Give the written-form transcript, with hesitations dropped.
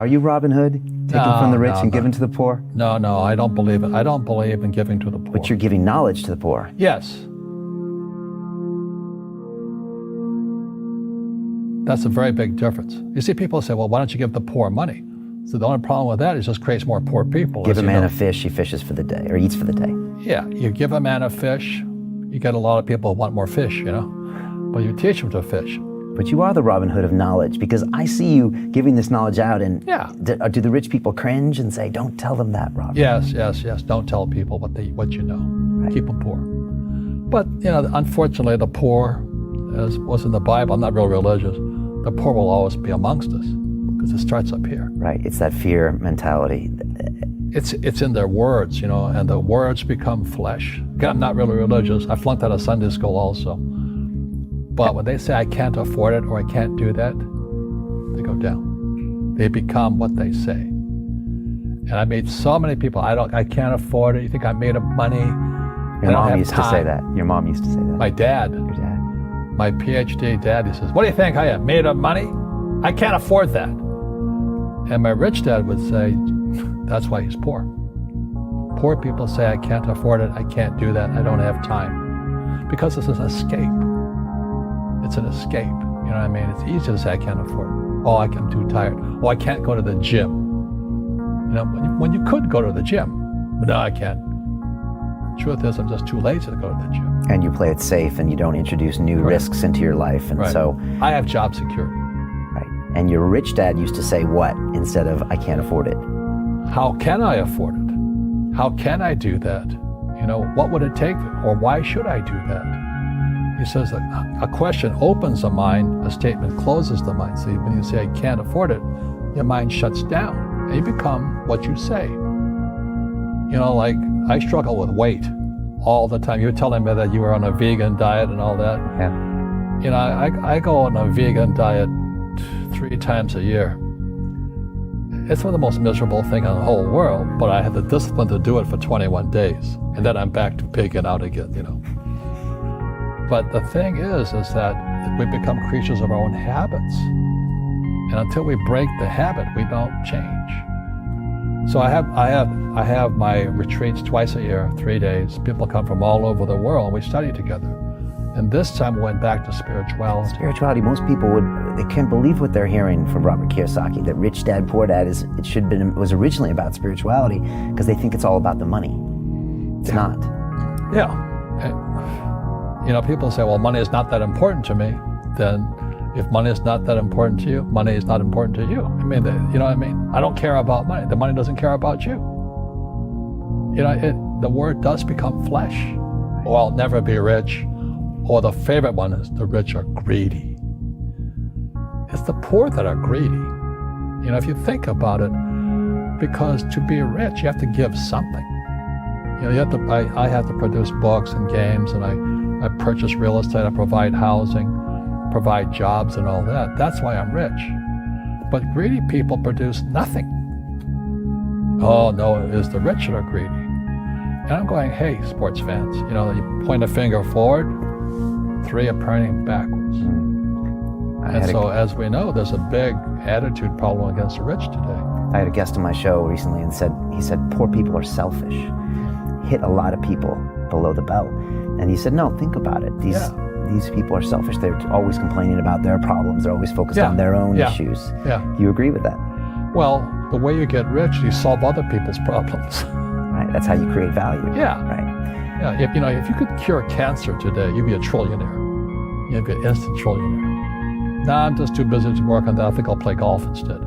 Are you Robin Hood? Taking from the rich and giving to the poor? No, I don't believe it. I don't believe in giving to the poor. But you're giving knowledge to the poor. Yes. That's a very big difference. You see, people say, well, why don't you give the poor money? So the only problem with that is just creates more poor people. Give a man a fish, he fishes for the day, or eats for the day. Yeah, you give a man a fish, you get a lot of people who want more fish, you know? But you teach them to fish. But you are the Robin Hood of knowledge, because I see you giving this knowledge out, and do the rich people cringe and say, don't tell them that, Robin? Yes. Don't tell people what you know. Right. Keep them poor. But, you know, unfortunately, the poor, as was in the Bible, I'm not real religious, the poor will always be amongst us, because it starts up here. Right, it's that fear mentality. It's in their words, you know, and the words become flesh. Again, I'm not really religious. I flunked out of Sunday school also. But when they say I can't afford it or I can't do that, they go down. They become what they say. And I made so many people, I can't afford it. You think I'm made of money? Your mom used to say that. Your mom used to say that. My dad. Your dad. My PhD dad, he says, what do you think I am, made of money? I can't afford that. And my rich dad would say, that's why he's poor. Poor people say, I can't afford it, I can't do that, I don't have time. Because it's an escape. It's an escape, you know what I mean? It's easy to say, I can't afford it. Oh, I'm too tired. Oh, I can't go to the gym. You know, when you could go to the gym, but no, I can't. Truth is, I'm just too lazy to go to the gym. And you play it safe, and you don't introduce new risks into your life, and so... I have job security. Right. And your rich dad used to say what instead of, I can't afford it? How can I afford it? How can I do that? You know, what would it take, or why should I do that? He says that a question opens the mind, a statement closes the mind. See, when you say, I can't afford it, your mind shuts down, and you become what you say. You know, like, I struggle with weight all the time. You were telling me that you were on a vegan diet and all that. Yeah. You know, I go on a vegan diet 3 times a year. It's one of the most miserable things in the whole world, but I have the discipline to do it for 21 days. And then I'm back to pigging out again, you know. But the thing is that we become creatures of our own habits. And until we break the habit, we don't change. So I have my retreats twice a year, 3 days. People come from all over the world, and we study together. And this time we went back to spirituality. Spirituality, most people they can't believe what they're hearing from Robert Kiyosaki, that Rich Dad, Poor Dad was originally about spirituality, because they think it's all about the money. It's not. Yeah. And, you know, people say, well, money is not that important to me. Then if money is not that important to you, money is not important to you. I mean, you know what I mean? I don't care about money. The money doesn't care about you. You know, the word does become flesh. Or I'll never be rich. Or the favorite one is the rich are greedy. It's the poor that are greedy. You know, if you think about it, because to be rich, you have to give something. You know, I have to produce books and games, and I purchase real estate, I provide housing, provide jobs and all that. That's why I'm rich. But greedy people produce nothing. Oh no, it is the rich that are greedy. And I'm going, hey, sports fans, you know, you point a finger forward, 3 are pointing backwards. And so as we know, there's a big attitude problem against the rich today. I had a guest on my show recently and he said, poor people are selfish. Hit a lot of people below the belt. And he said, no, think about it. These people are selfish. They're always complaining about their problems. They're always focused on their own issues. Yeah. Do you agree with that? Well, the way you get rich, you solve other people's problems. Right. That's how you create value. Yeah. Right. Yeah. If you could cure cancer today, you'd be a trillionaire. You'd be an instant trillionaire. Nah, I'm just too busy to work on that. I think I'll play golf instead.